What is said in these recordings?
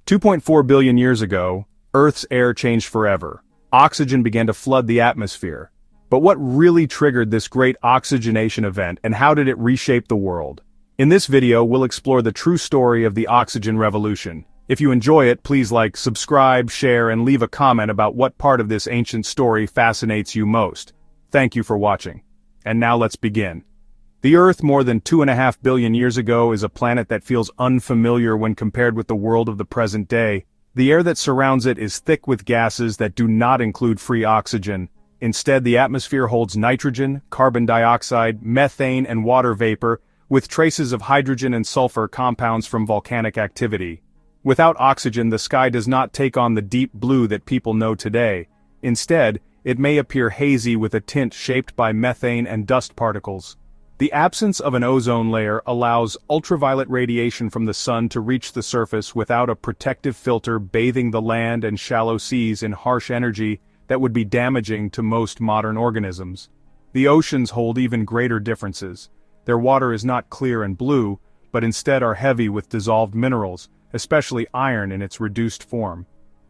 2.4 billion years ago, Earth's air changed forever. Oxygen began to flood the atmosphere. But what really triggered this great oxygenation event, and how did it reshape the world? In this video, we'll explore the true story of the oxygen revolution. If you enjoy it, please like, subscribe, share, and leave a comment about what part of this ancient story fascinates you most. Thank you for watching. And now let's begin. The Earth more than 2.5 billion years ago is a planet that feels unfamiliar when compared with the world of the present day. The air that surrounds it is thick with gases that do not include free oxygen. Instead, the atmosphere holds nitrogen, carbon dioxide, methane, and water vapor, with traces of hydrogen and sulfur compounds from volcanic activity. Without oxygen, the sky does not take on the deep blue that people know today. Instead, it may appear hazy with a tint shaped by methane and dust particles. The absence of an ozone layer allows ultraviolet radiation from the sun to reach the surface without a protective filter bathing the land and shallow seas in harsh energy that would be damaging to most modern organisms. The oceans hold even greater differences. Their water is not clear and blue, but instead are heavy with dissolved minerals, especially iron in its reduced form.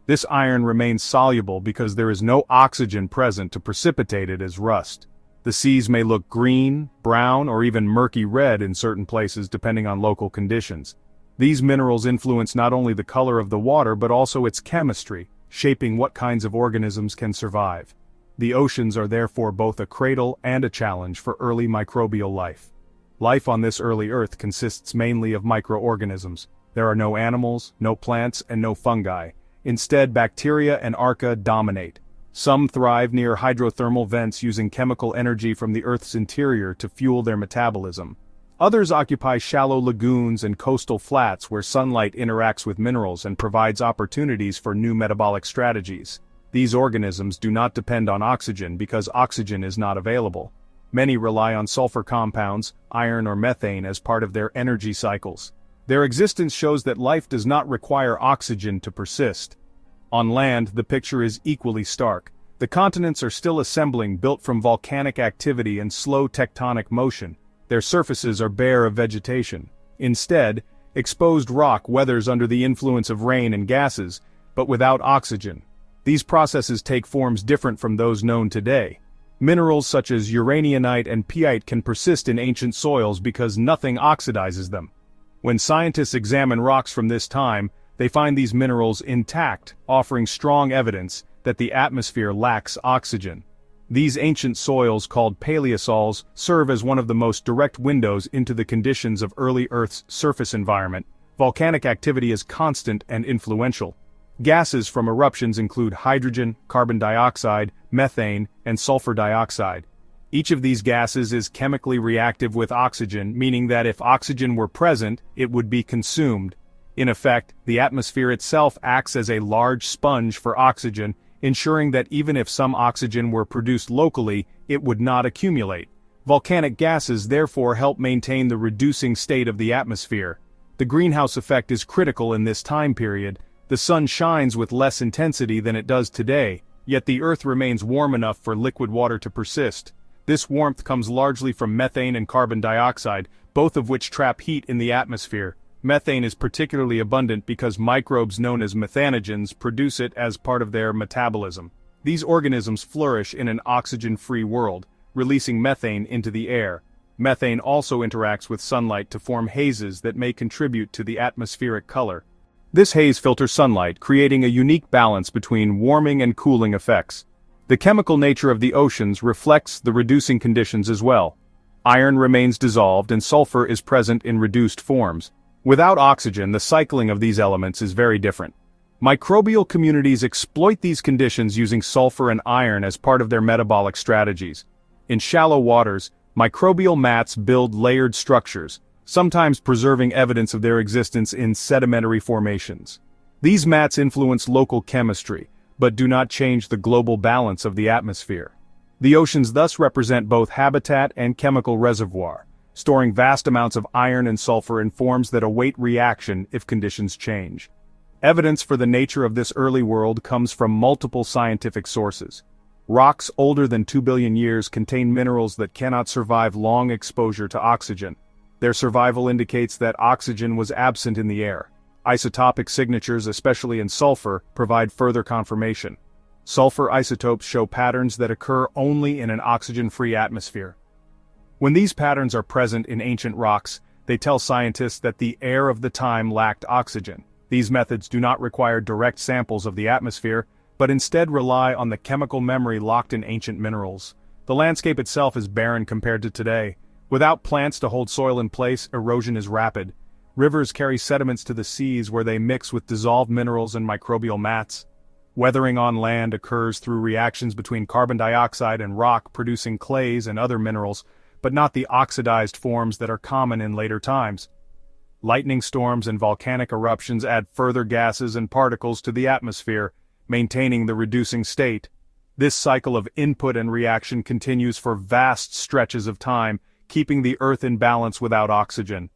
This iron remains soluble because there is no oxygen present to precipitate it as rust. The seas may look green, brown, or even murky red in certain places depending on local conditions. These minerals influence not only the color of the water but also its chemistry, shaping what kinds of organisms can survive. The oceans are therefore both a cradle and a challenge for early microbial life. Life on this early Earth consists mainly of microorganisms. There are no animals, no plants, and no fungi. Instead, bacteria and archaea dominate. Some thrive near hydrothermal vents using chemical energy from the Earth's interior to fuel their metabolism. Others occupy shallow lagoons and coastal flats where sunlight interacts with minerals and provides opportunities for new metabolic strategies. These organisms do not depend on oxygen because oxygen is not available. Many rely on sulfur compounds, iron or methane as part of their energy cycles. Their existence shows that life does not require oxygen to persist. On land, the picture is equally stark. The continents are still assembling, built from volcanic activity and slow tectonic motion. Their surfaces are bare of vegetation. Instead, exposed rock weathers under the influence of rain and gases, but without oxygen. These processes take forms different from those known today. Minerals such as uraninite and piite can persist in ancient soils because nothing oxidizes them. When scientists examine rocks from this time, they find these minerals intact, offering strong evidence that the atmosphere lacks oxygen. These ancient soils, called paleosols, serve as one of the most direct windows into the conditions of early Earth's surface environment. Volcanic activity is constant and influential. Gases from eruptions include hydrogen, carbon dioxide, methane, and sulfur dioxide. Each of these gases is chemically reactive with oxygen, meaning that if oxygen were present, it would be consumed. In effect, the atmosphere itself acts as a large sponge for oxygen, ensuring that even if some oxygen were produced locally, it would not accumulate. Volcanic gases therefore help maintain the reducing state of the atmosphere. The greenhouse effect is critical in this time period. The sun shines with less intensity than it does today, yet the Earth remains warm enough for liquid water to persist. This warmth comes largely from methane and carbon dioxide, both of which trap heat in the atmosphere. Methane is particularly abundant because microbes known as methanogens produce it as part of their metabolism. These organisms flourish in an oxygen-free world, releasing methane into the air. Methane also interacts with sunlight to form hazes that may contribute to the atmospheric color. This haze filters sunlight, creating a unique balance between warming and cooling effects. The chemical nature of the oceans reflects the reducing conditions as well. Iron remains dissolved and sulfur is present in reduced forms. Without oxygen, the cycling of these elements is very different. Microbial communities exploit these conditions using sulfur and iron as part of their metabolic strategies. In shallow waters, microbial mats build layered structures, sometimes preserving evidence of their existence in sedimentary formations. These mats influence local chemistry, but do not change the global balance of the atmosphere. The oceans thus represent both habitat and chemical reservoir, storing vast amounts of iron and sulfur in forms that await reaction if conditions change. Evidence for the nature of this early world comes from multiple scientific sources. Rocks older than 2 billion years contain minerals that cannot survive long exposure to oxygen. Their survival indicates that oxygen was absent in the air. Isotopic signatures, especially in sulfur, provide further confirmation. Sulfur isotopes show patterns that occur only in an oxygen-free atmosphere. When these patterns are present in ancient rocks, they tell scientists that the air of the time lacked oxygen. These methods do not require direct samples of the atmosphere, but instead rely on the chemical memory locked in ancient minerals. The landscape itself is barren compared to today. Without plants to hold soil in place, erosion is rapid. Rivers carry sediments to the seas where they mix with dissolved minerals and microbial mats. Weathering on land occurs through reactions between carbon dioxide and rock, producing clays and other minerals, but not the oxidized forms that are common in later times. Lightning storms and volcanic eruptions add further gases and particles to the atmosphere, maintaining the reducing state. This cycle of input and reaction continues for vast stretches of time, keeping the Earth in balance without oxygen.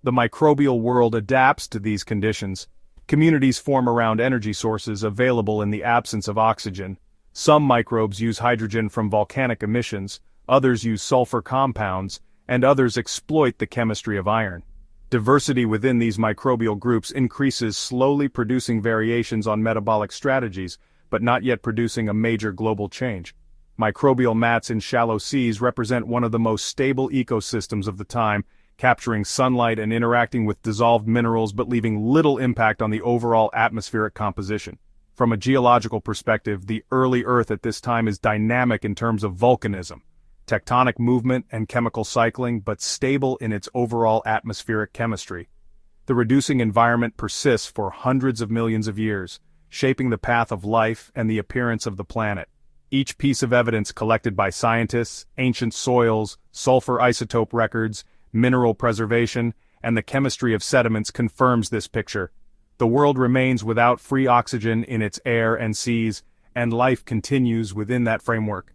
The microbial world adapts to these conditions. Communities form around energy sources available in the absence of oxygen. Some microbes use hydrogen from volcanic emissions, others use sulfur compounds, and others exploit the chemistry of iron. Diversity within these microbial groups increases, slowly producing variations on metabolic strategies, but not yet producing a major global change. Microbial mats in shallow seas represent one of the most stable ecosystems of the time, capturing sunlight and interacting with dissolved minerals but leaving little impact on the overall atmospheric composition. From a geological perspective, the early Earth at this time is dynamic in terms of volcanism, tectonic movement and chemical cycling, but stable in its overall atmospheric chemistry. The reducing environment persists for hundreds of millions of years, shaping the path of life and the appearance of the planet. Each piece of evidence collected by scientists, ancient soils, sulfur isotope records, mineral preservation, and the chemistry of sediments confirms this picture. The world remains without free oxygen in its air and seas, and life continues within that framework.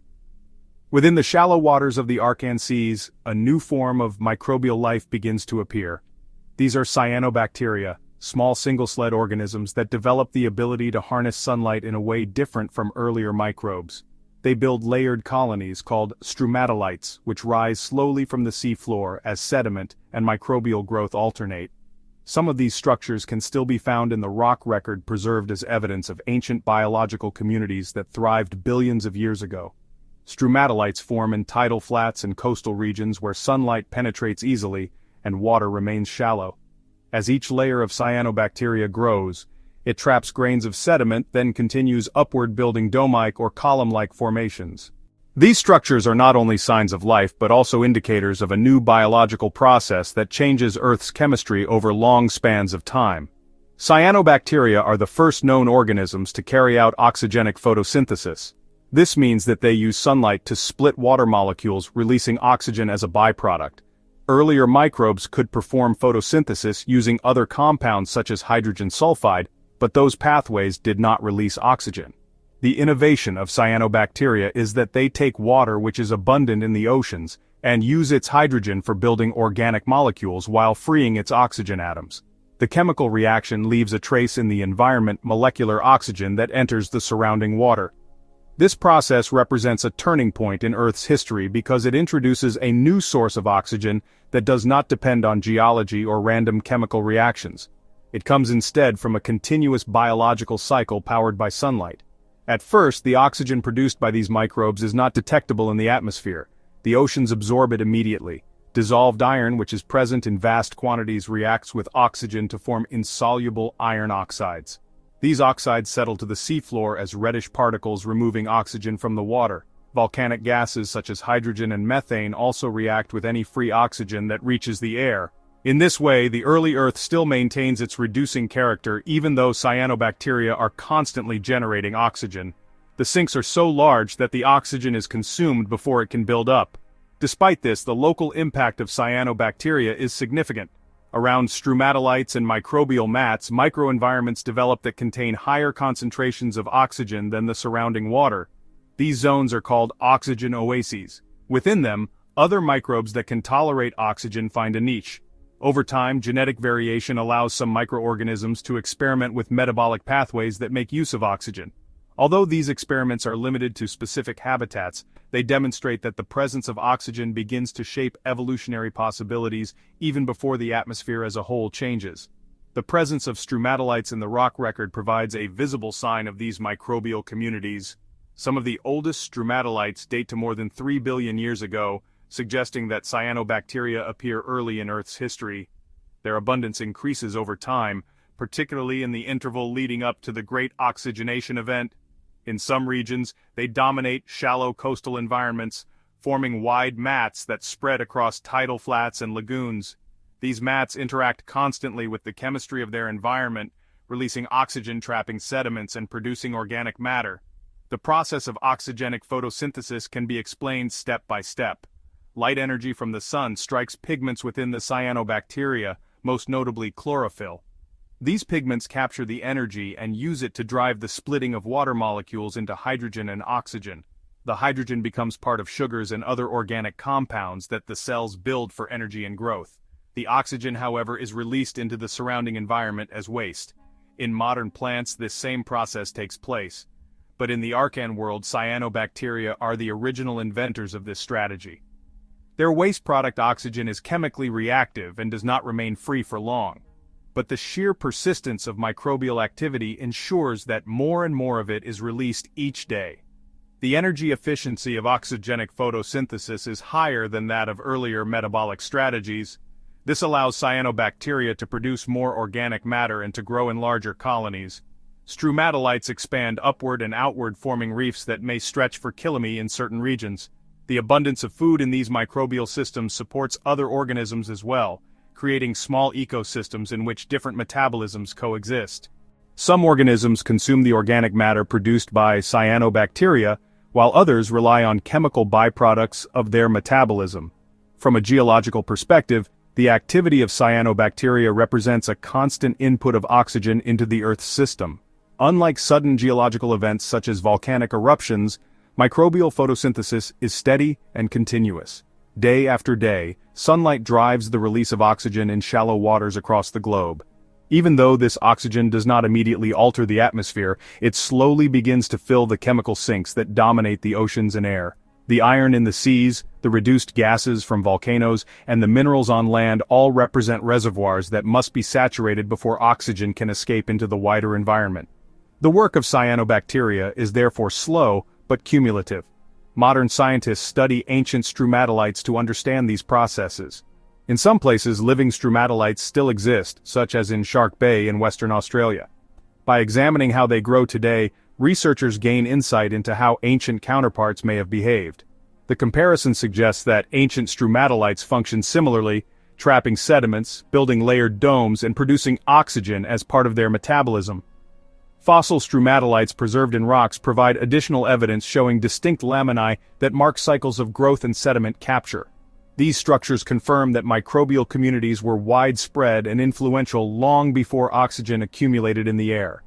Within the shallow waters of the Arctic seas, a new form of microbial life begins to appear. These are cyanobacteria, small single-celled organisms that develop the ability to harness sunlight in a way different from earlier microbes. They build layered colonies called stromatolites, which rise slowly from the seafloor as sediment and microbial growth alternate. Some of these structures can still be found in the rock record preserved as evidence of ancient biological communities that thrived billions of years ago. Stromatolites form in tidal flats and coastal regions where sunlight penetrates easily and water remains shallow. As each layer of cyanobacteria grows, it traps grains of sediment, then continues upward, building dome-like or column-like formations. These structures are not only signs of life but also indicators of a new biological process that changes Earth's chemistry over long spans of time. Cyanobacteria are the first known organisms to carry out oxygenic photosynthesis. This means that they use sunlight to split water molecules, releasing oxygen as a byproduct. Earlier microbes could perform photosynthesis using other compounds such as hydrogen sulfide, but those pathways did not release oxygen. The innovation of cyanobacteria is that they take water which is abundant in the oceans and use its hydrogen for building organic molecules while freeing its oxygen atoms. The chemical reaction leaves a trace in the environment, molecular oxygen that enters the surrounding water. This process represents a turning point in Earth's history because it introduces a new source of oxygen that does not depend on geology or random chemical reactions. It comes instead from a continuous biological cycle powered by sunlight. At first, the oxygen produced by these microbes is not detectable in the atmosphere. The oceans absorb it immediately. Dissolved iron, which is present in vast quantities, reacts with oxygen to form insoluble iron oxides. These oxides settle to the seafloor as reddish particles, removing oxygen from the water. Volcanic gases such as hydrogen and methane also react with any free oxygen that reaches the air. In this way, the early Earth still maintains its reducing character even though cyanobacteria are constantly generating oxygen. The sinks are so large that the oxygen is consumed before it can build up. Despite this, the local impact of cyanobacteria is significant. Around stromatolites and microbial mats, microenvironments develop that contain higher concentrations of oxygen than the surrounding water. These zones are called oxygen oases. Within them, other microbes that can tolerate oxygen find a niche. Over time, genetic variation allows some microorganisms to experiment with metabolic pathways that make use of oxygen. Although these experiments are limited to specific habitats, they demonstrate that the presence of oxygen begins to shape evolutionary possibilities even before the atmosphere as a whole changes. The presence of stromatolites in the rock record provides a visible sign of these microbial communities. Some of the oldest stromatolites date to more than 3 billion years ago, suggesting that cyanobacteria appear early in Earth's history. Their abundance increases over time, particularly in the interval leading up to the Great Oxygenation Event. In some regions, they dominate shallow coastal environments, forming wide mats that spread across tidal flats and lagoons. These mats interact constantly with the chemistry of their environment, releasing oxygen-trapping sediments and producing organic matter. The process of oxygenic photosynthesis can be explained step by step. Light energy from the sun strikes pigments within the cyanobacteria, most notably chlorophyll. These pigments capture the energy and use it to drive the splitting of water molecules into hydrogen and oxygen. The hydrogen becomes part of sugars and other organic compounds that the cells build for energy and growth. The oxygen, however, is released into the surrounding environment as waste. In modern plants, this same process takes place. But in the Archean world, cyanobacteria are the original inventors of this strategy. Their waste product oxygen is chemically reactive and does not remain free for long. But the sheer persistence of microbial activity ensures that more and more of it is released each day. The energy efficiency of oxygenic photosynthesis is higher than that of earlier metabolic strategies. This allows cyanobacteria to produce more organic matter and to grow in larger colonies. Stromatolites expand upward and outward, forming reefs that may stretch for kilometers in certain regions. The abundance of food in these microbial systems supports other organisms as well, creating small ecosystems in which different metabolisms coexist. Some organisms consume the organic matter produced by cyanobacteria, while others rely on chemical byproducts of their metabolism. From a geological perspective, the activity of cyanobacteria represents a constant input of oxygen into the Earth's system. Unlike sudden geological events such as volcanic eruptions, microbial photosynthesis is steady and continuous. Day after day, sunlight drives the release of oxygen in shallow waters across the globe. Even though this oxygen does not immediately alter the atmosphere, it slowly begins to fill the chemical sinks that dominate the oceans and air. The iron in the seas, the reduced gases from volcanoes, and the minerals on land all represent reservoirs that must be saturated before oxygen can escape into the wider environment. The work of cyanobacteria is therefore slow but cumulative. Modern scientists study ancient stromatolites to understand these processes. In some places, living stromatolites still exist, such as in Shark Bay in Western Australia. By examining how they grow today, researchers gain insight into how ancient counterparts may have behaved. The comparison suggests that ancient stromatolites function similarly, trapping sediments, building layered domes, and producing oxygen as part of their metabolism. Fossil stromatolites preserved in rocks provide additional evidence showing distinct laminae that mark cycles of growth and sediment capture. These structures confirm that microbial communities were widespread and influential long before oxygen accumulated in the air.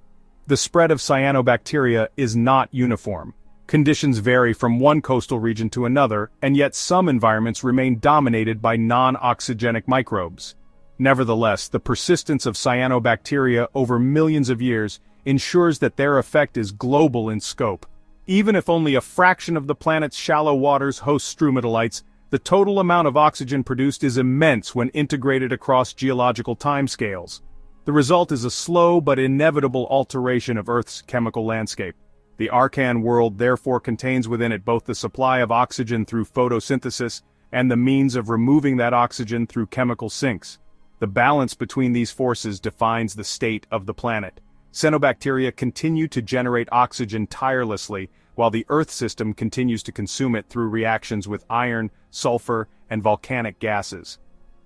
The spread of cyanobacteria is not uniform. Conditions vary from one coastal region to another, and yet some environments remain dominated by non-oxygenic microbes. Nevertheless, the persistence of cyanobacteria over millions of years ensures that their effect is global in scope. Even if only a fraction of the planet's shallow waters host stromatolites, the total amount of oxygen produced is immense when integrated across geological timescales. The result is a slow but inevitable alteration of Earth's chemical landscape. The Archean world therefore contains within it both the supply of oxygen through photosynthesis and the means of removing that oxygen through chemical sinks. The balance between these forces defines the state of the planet. Cyanobacteria continue to generate oxygen tirelessly, while the Earth system continues to consume it through reactions with iron, sulfur, and volcanic gases.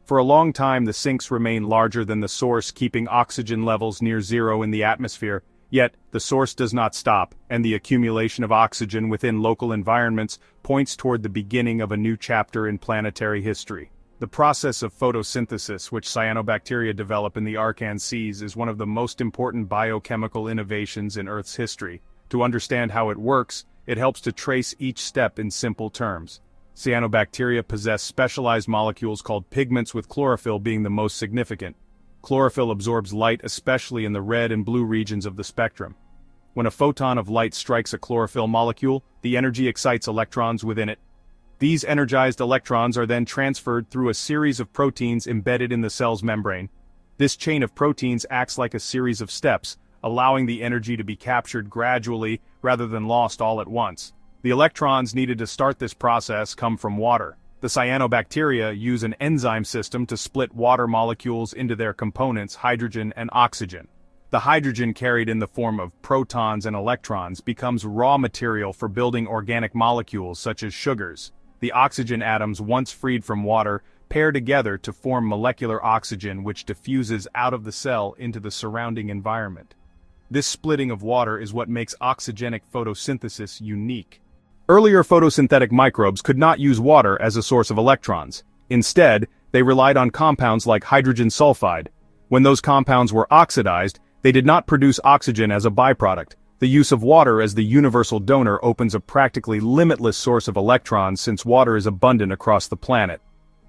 For a long time, the sinks remain larger than the source, keeping oxygen levels near zero in the atmosphere. Yet, the source does not stop, and the accumulation of oxygen within local environments points toward the beginning of a new chapter in planetary history. The process of photosynthesis, which cyanobacteria develop in the Archean seas, is one of the most important biochemical innovations in Earth's history. To understand how it works, it helps to trace each step in simple terms. Cyanobacteria possess specialized molecules called pigments, with chlorophyll being the most significant. Chlorophyll absorbs light, especially in the red and blue regions of the spectrum. When a photon of light strikes a chlorophyll molecule, the energy excites electrons within it. These energized electrons are then transferred through a series of proteins embedded in the cell's membrane. This chain of proteins acts like a series of steps, allowing the energy to be captured gradually rather than lost all at once. The electrons needed to start this process come from water. The cyanobacteria use an enzyme system to split water molecules into their components, hydrogen and oxygen. The hydrogen carried in the form of protons and electrons becomes raw material for building organic molecules such as sugars. The oxygen atoms, once freed from water, pair together to form molecular oxygen, which diffuses out of the cell into the surrounding environment. This splitting of water is what makes oxygenic photosynthesis unique. Earlier photosynthetic microbes could not use water as a source of electrons. Instead, they relied on compounds like hydrogen sulfide. When those compounds were oxidized, they did not produce oxygen as a byproduct. The use of water as the universal donor opens a practically limitless source of electrons since water is abundant across the planet.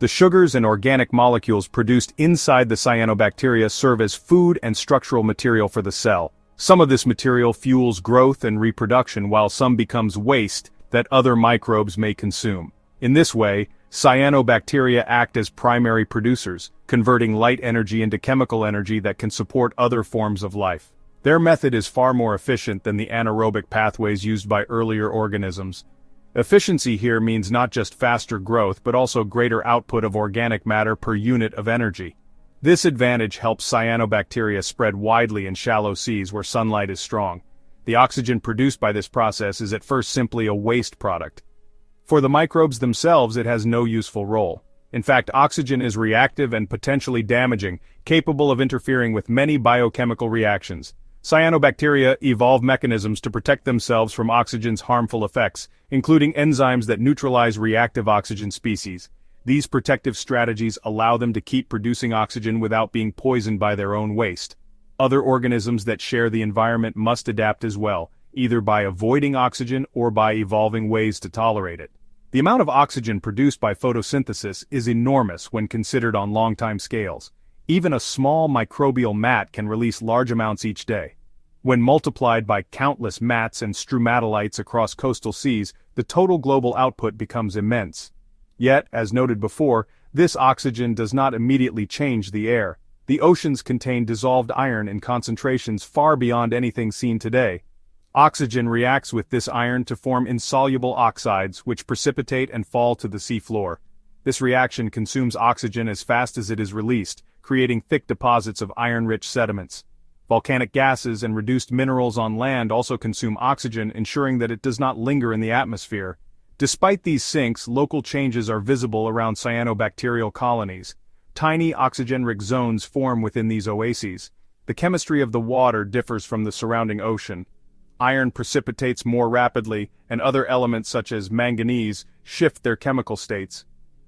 The sugars and organic molecules produced inside the cyanobacteria serve as food and structural material for the cell. Some of this material fuels growth and reproduction while some becomes waste that other microbes may consume. In this way, cyanobacteria act as primary producers, converting light energy into chemical energy that can support other forms of life. Their method is far more efficient than the anaerobic pathways used by earlier organisms. Efficiency here means not just faster growth but also greater output of organic matter per unit of energy. This advantage helps cyanobacteria spread widely in shallow seas where sunlight is strong. The oxygen produced by this process is at first simply a waste product. For the microbes themselves, it has no useful role. In fact, oxygen is reactive and potentially damaging, capable of interfering with many biochemical reactions. Cyanobacteria evolve mechanisms to protect themselves from oxygen's harmful effects, including enzymes that neutralize reactive oxygen species. These protective strategies allow them to keep producing oxygen without being poisoned by their own waste. Other organisms that share the environment must adapt as well, either by avoiding oxygen or by evolving ways to tolerate it. The amount of oxygen produced by photosynthesis is enormous when considered on long-time scales. Even a small microbial mat can release large amounts each day. When multiplied by countless mats and stromatolites across coastal seas, the total global output becomes immense. Yet, as noted before, this oxygen does not immediately change the air. The oceans contain dissolved iron in concentrations far beyond anything seen today. Oxygen reacts with this iron to form insoluble oxides, which precipitate and fall to the seafloor. This reaction consumes oxygen as fast as it is released, creating thick deposits of iron-rich sediments. Volcanic gases and reduced minerals on land also consume oxygen, ensuring that it does not linger in the atmosphere. Despite these sinks, local changes are visible around cyanobacterial colonies. Tiny oxygen-rich zones form within these oases. The chemistry of the water differs from the surrounding ocean. Iron precipitates more rapidly, and other elements such as manganese shift their chemical states.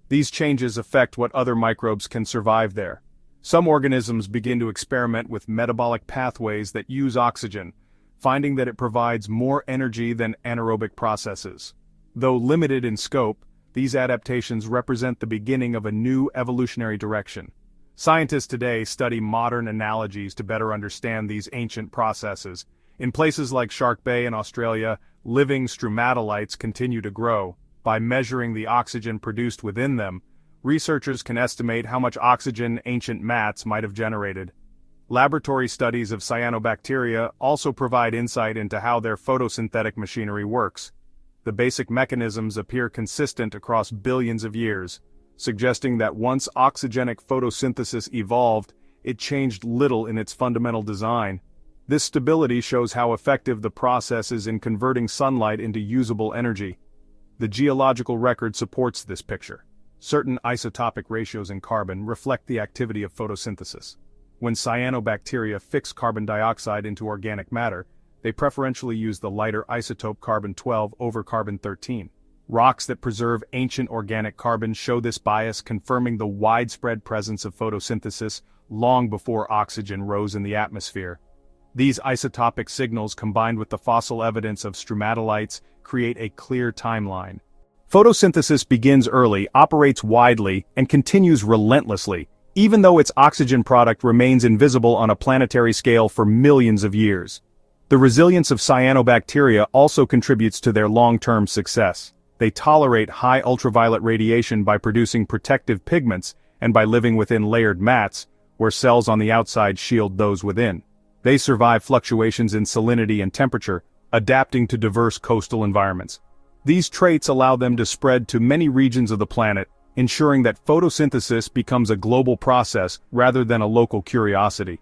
These changes affect what other microbes can survive there. Some organisms begin to experiment with metabolic pathways that use oxygen, finding that it provides more energy than anaerobic processes. Though limited in scope, these adaptations represent the beginning of a new evolutionary direction. Scientists today study modern analogies to better understand these ancient processes. In places like Shark Bay in Australia, living stromatolites continue to grow. By measuring the oxygen produced within them, researchers can estimate how much oxygen ancient mats might have generated. Laboratory studies of cyanobacteria also provide insight into how their photosynthetic machinery works. The basic mechanisms appear consistent across billions of years, suggesting that once oxygenic photosynthesis evolved, it changed little in its fundamental design. This stability shows how effective the process is in converting sunlight into usable energy. The geological record supports this picture. Certain isotopic ratios in carbon reflect the activity of photosynthesis. When cyanobacteria fix carbon dioxide into organic matter, they preferentially use the lighter isotope carbon-12 over carbon-13. Rocks that preserve ancient organic carbon show this bias, confirming the widespread presence of photosynthesis long before oxygen rose in the atmosphere. These isotopic signals, combined with the fossil evidence of stromatolites, create a clear timeline. Photosynthesis begins early, operates widely, and continues relentlessly, even though its oxygen product remains invisible on a planetary scale for millions of years. The resilience of cyanobacteria also contributes to their long-term success. They tolerate high ultraviolet radiation by producing protective pigments and by living within layered mats, where cells on the outside shield those within. They survive fluctuations in salinity and temperature, adapting to diverse coastal environments. These traits allow them to spread to many regions of the planet, ensuring that photosynthesis becomes a global process rather than a local curiosity.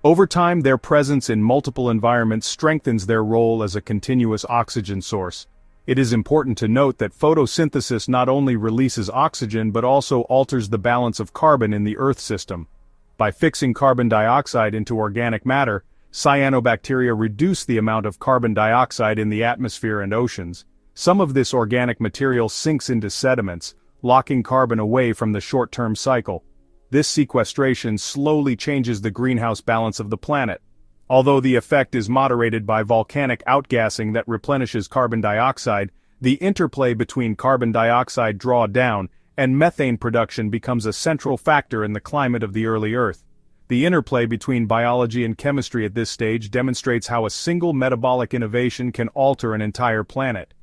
Over time, their presence in multiple environments strengthens their role as a continuous oxygen source. It is important to note that photosynthesis not only releases oxygen but also alters the balance of carbon in the Earth system. By fixing carbon dioxide into organic matter, cyanobacteria reduce the amount of carbon dioxide in the atmosphere and oceans. Some of this organic material sinks into sediments, locking carbon away from the short-term cycle. This sequestration slowly changes the greenhouse balance of the planet. Although the effect is moderated by volcanic outgassing that replenishes carbon dioxide, the interplay between carbon dioxide drawdown and methane production becomes a central factor in the climate of the early Earth. The interplay between biology and chemistry at this stage demonstrates how a single metabolic innovation can alter an entire planet.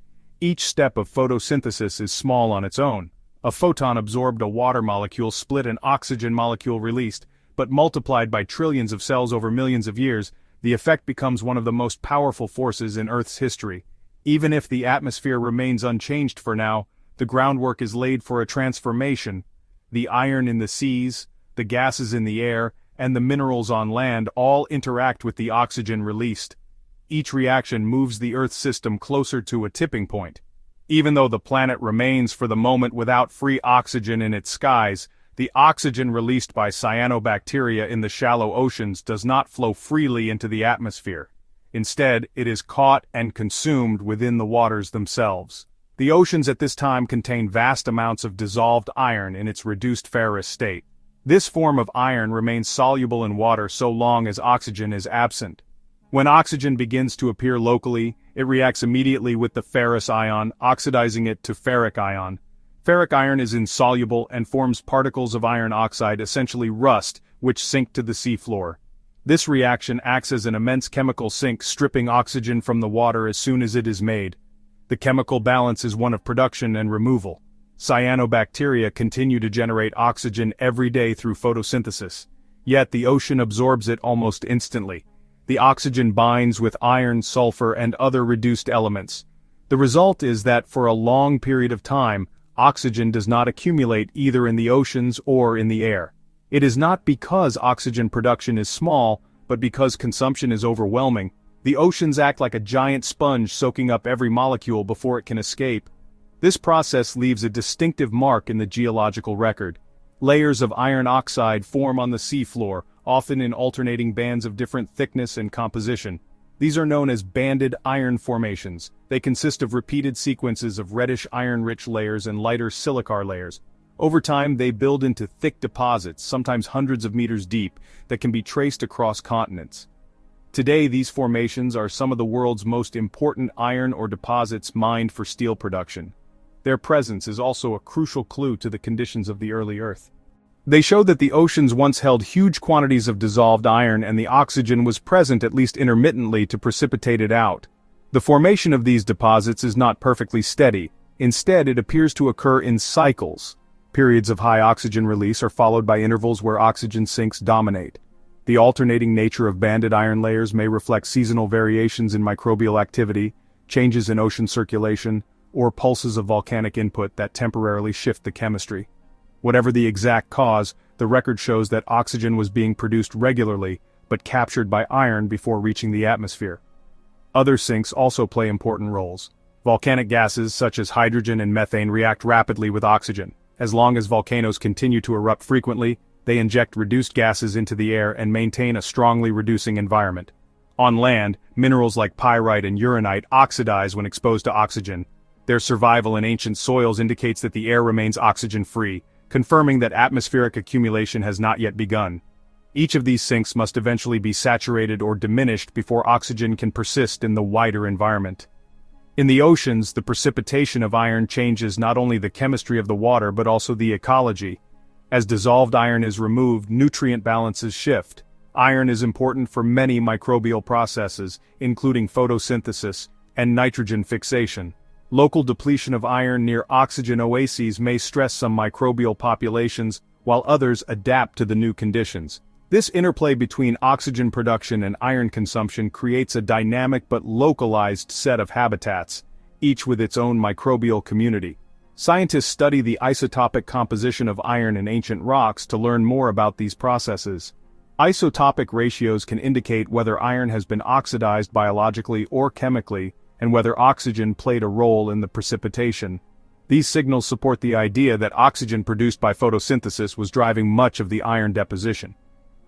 Each step of photosynthesis is small on its own. A photon absorbed a water molecule split an oxygen molecule released, but multiplied by trillions of cells over millions of years, the effect becomes one of the most powerful forces in Earth's history. Even if the atmosphere remains unchanged for now, the groundwork is laid for a transformation. The iron in the seas, the gases in the air, and the minerals on land all interact with the oxygen released. Each reaction moves the Earth system closer to a tipping point. Even though the planet remains for the moment without free oxygen in its skies, the oxygen released by cyanobacteria in the shallow oceans does not flow freely into the atmosphere. Instead, it is caught and consumed within the waters themselves. The oceans at this time contain vast amounts of dissolved iron in its reduced ferrous state. This form of iron remains soluble in water so long as oxygen is absent. When oxygen begins to appear locally, it reacts immediately with the ferrous ion, oxidizing it to ferric ion. Ferric iron is insoluble and forms particles of iron oxide, essentially rust, which sink to the seafloor. This reaction acts as an immense chemical sink, stripping oxygen from the water as soon as it is made. The chemical balance is one of production and removal. Cyanobacteria continue to generate oxygen every day through photosynthesis. Yet the ocean absorbs it almost instantly. The oxygen binds with iron, sulfur, and other reduced elements. The result is that for a long period of time, oxygen does not accumulate either in the oceans or in the air. It is not because oxygen production is small, but because consumption is overwhelming. The oceans act like a giant sponge soaking up every molecule before it can escape. This process leaves a distinctive mark in the geological record. Layers of iron oxide form on the seafloor, often in alternating bands of different thickness and composition. These are known as banded iron formations. They consist of repeated sequences of reddish iron-rich layers and lighter silicar layers. Over time, they build into thick deposits, sometimes hundreds of meters deep, that can be traced across continents. Today, these formations are some of the world's most important iron ore deposits mined for steel production. Their presence is also a crucial clue to the conditions of the early Earth. They show that the oceans once held huge quantities of dissolved iron and the oxygen was present at least intermittently to precipitate it out. The formation of these deposits is not perfectly steady. Instead, it appears to occur in cycles. Periods of high oxygen release are followed by intervals where oxygen sinks dominate. The alternating nature of banded iron layers may reflect seasonal variations in microbial activity, changes in ocean circulation, or pulses of volcanic input that temporarily shift the chemistry. Whatever the exact cause, the record shows that oxygen was being produced regularly, but captured by iron before reaching the atmosphere. Other sinks also play important roles. Volcanic gases such as hydrogen and methane react rapidly with oxygen. As long as volcanoes continue to erupt frequently, they inject reduced gases into the air and maintain a strongly reducing environment. On land, minerals like pyrite and uranite oxidize when exposed to oxygen. Their survival in ancient soils indicates that the air remains oxygen-free, confirming that atmospheric accumulation has not yet begun. Each of these sinks must eventually be saturated or diminished before oxygen can persist in the wider environment. In the oceans, the precipitation of iron changes not only the chemistry of the water but also the ecology. As dissolved iron is removed, nutrient balances shift. Iron is important for many microbial processes, including photosynthesis and nitrogen fixation. Local depletion of iron near oxygen oases may stress some microbial populations, while others adapt to the new conditions. This interplay between oxygen production and iron consumption creates a dynamic but localized set of habitats, each with its own microbial community. Scientists study the isotopic composition of iron in ancient rocks to learn more about these processes. Isotopic ratios can indicate whether iron has been oxidized biologically or chemically, and whether oxygen played a role in the precipitation. These signals support the idea that oxygen produced by photosynthesis was driving much of the iron deposition.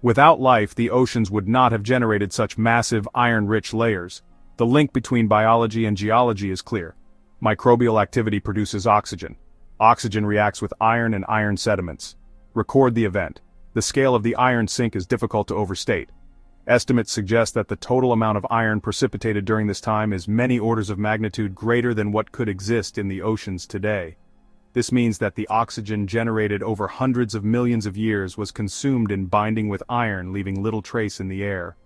Without life, the oceans would not have generated such massive iron-rich layers. The link between biology and geology is clear. Microbial activity produces oxygen. Oxygen reacts with iron and iron sediments. Record the event. The scale of the iron sink is difficult to overstate. Estimates suggest that the total amount of iron precipitated during this time is many orders of magnitude greater than what could exist in the oceans today. This means that the oxygen generated over hundreds of millions of years was consumed in binding with iron, leaving little trace in the air.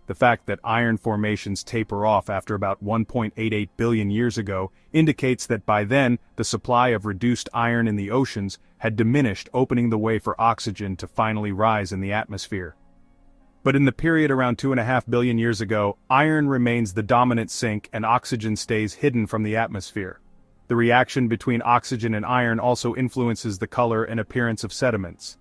The fact that iron formations taper off after about 1.88 billion years ago indicates that by then, the supply of reduced iron in the oceans had diminished, opening the way for oxygen to finally rise in the atmosphere. But in the period around 2.5 billion years ago, iron remains the dominant sink and oxygen stays hidden from the atmosphere. The reaction between oxygen and iron also influences the color and appearance of sediments.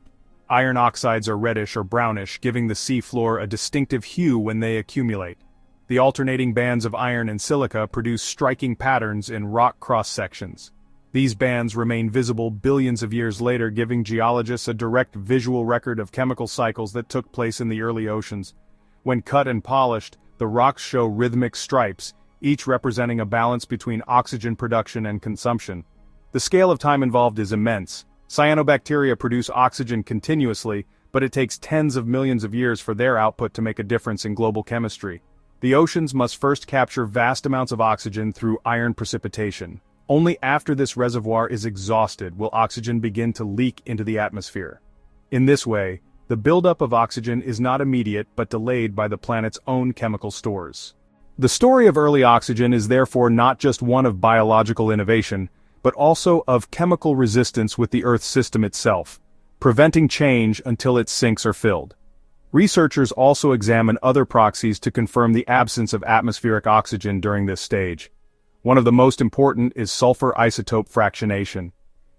Iron oxides are reddish or brownish, giving the sea floor a distinctive hue when they accumulate. The alternating bands of iron and silica produce striking patterns in rock cross-sections. These bands remain visible billions of years later, giving geologists a direct visual record of chemical cycles that took place in the early oceans. When cut and polished, the rocks show rhythmic stripes, each representing a balance between oxygen production and consumption. The scale of time involved is immense. Cyanobacteria produce oxygen continuously, but it takes tens of millions of years for their output to make a difference in global chemistry. The oceans must first capture vast amounts of oxygen through iron precipitation. Only after this reservoir is exhausted will oxygen begin to leak into the atmosphere. In this way, the buildup of oxygen is not immediate but delayed by the planet's own chemical stores. The story of early oxygen is therefore not just one of biological innovation, but also of chemical resistance with the Earth's system itself, preventing change until its sinks are filled. Researchers also examine other proxies to confirm the absence of atmospheric oxygen during this stage. One of the most important is sulfur isotope fractionation.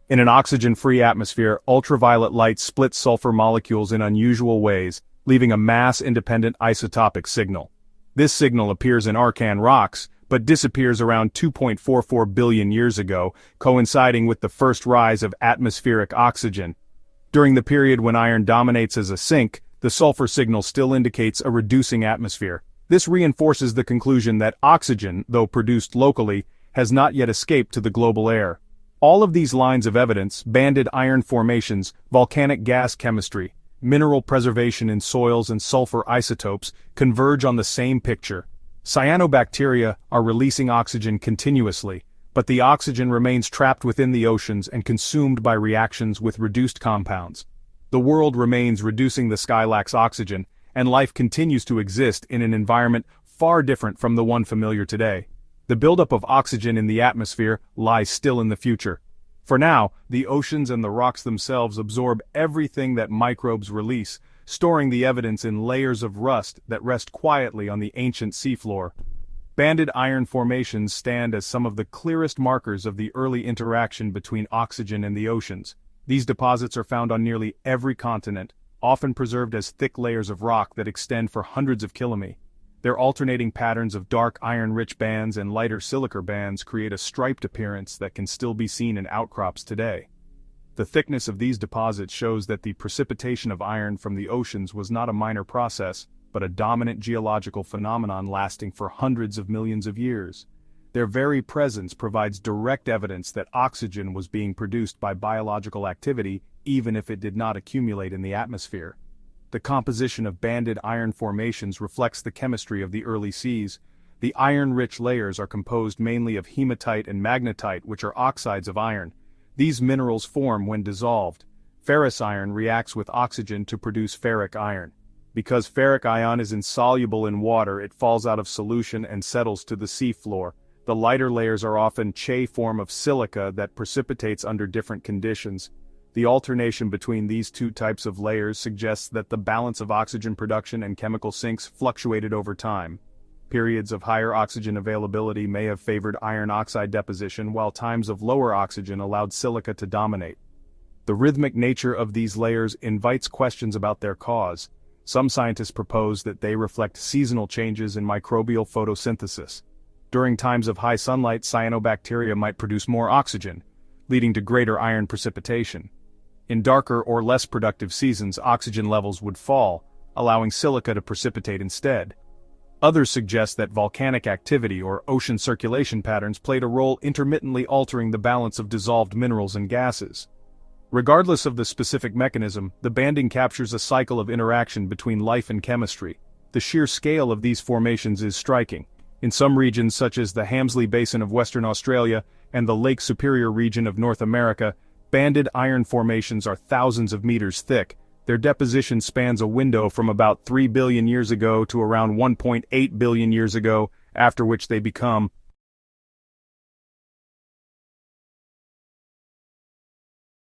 In an oxygen-free atmosphere, ultraviolet light splits sulfur molecules in unusual ways, leaving a mass-independent isotopic signal. This signal appears in Archean rocks, but disappears around 2.44 billion years ago, coinciding with the first rise of atmospheric oxygen. During the period when iron dominates as a sink, the sulfur signal still indicates a reducing atmosphere. This reinforces the conclusion that oxygen, though produced locally, has not yet escaped to the global air. All of these lines of evidence, banded iron formations, volcanic gas chemistry, mineral preservation in soils and sulfur isotopes, converge on the same picture. Cyanobacteria are releasing oxygen continuously, but the oxygen remains trapped within the oceans and consumed by reactions with reduced compounds. The world remains reducing, the sky lacks oxygen, and life continues to exist in an environment far different from the one familiar today. The buildup of oxygen in the atmosphere lies still in the future. For now, the oceans and the rocks themselves absorb everything that microbes release, storing the evidence in layers of rust that rest quietly on the ancient seafloor. Banded iron formations stand as some of the clearest markers of the early interaction between oxygen and the oceans. These deposits are found on nearly every continent, often preserved as thick layers of rock that extend for hundreds of kilometers. Their alternating patterns of dark iron-rich bands and lighter silica bands create a striped appearance that can still be seen in outcrops today. The thickness of these deposits shows that the precipitation of iron from the oceans was not a minor process, but a dominant geological phenomenon lasting for hundreds of millions of years. Their very presence provides direct evidence that oxygen was being produced by biological activity, even if it did not accumulate in the atmosphere. The composition of banded iron formations reflects the chemistry of the early seas. The iron-rich layers are composed mainly of hematite and magnetite, which are oxides of iron. These minerals form when dissolved. Ferrous iron reacts with oxygen to produce ferric iron. Because ferric ion is insoluble in water, it falls out of solution and settles to the sea floor. The lighter layers are often Che form of silica that precipitates under different conditions. The alternation between these two types of layers suggests that the balance of oxygen production and chemical sinks fluctuated over time. Periods of higher oxygen availability may have favored iron oxide deposition, while times of lower oxygen allowed silica to dominate. The rhythmic nature of these layers invites questions about their cause. Some scientists propose that they reflect seasonal changes in microbial photosynthesis. During times of high sunlight, cyanobacteria might produce more oxygen, leading to greater iron precipitation. In darker or less productive seasons, oxygen levels would fall, allowing silica to precipitate instead. Others suggest that volcanic activity or ocean circulation patterns played a role intermittently altering the balance of dissolved minerals and gases. Regardless of the specific mechanism, the banding captures a cycle of interaction between life and chemistry. The sheer scale of these formations is striking. In some regions such as the Hamsley Basin of Western Australia and the Lake Superior region of North America, banded iron formations are thousands of meters thick. Their deposition spans a window from about 3 billion years ago to around 1.8 billion years ago, after which they become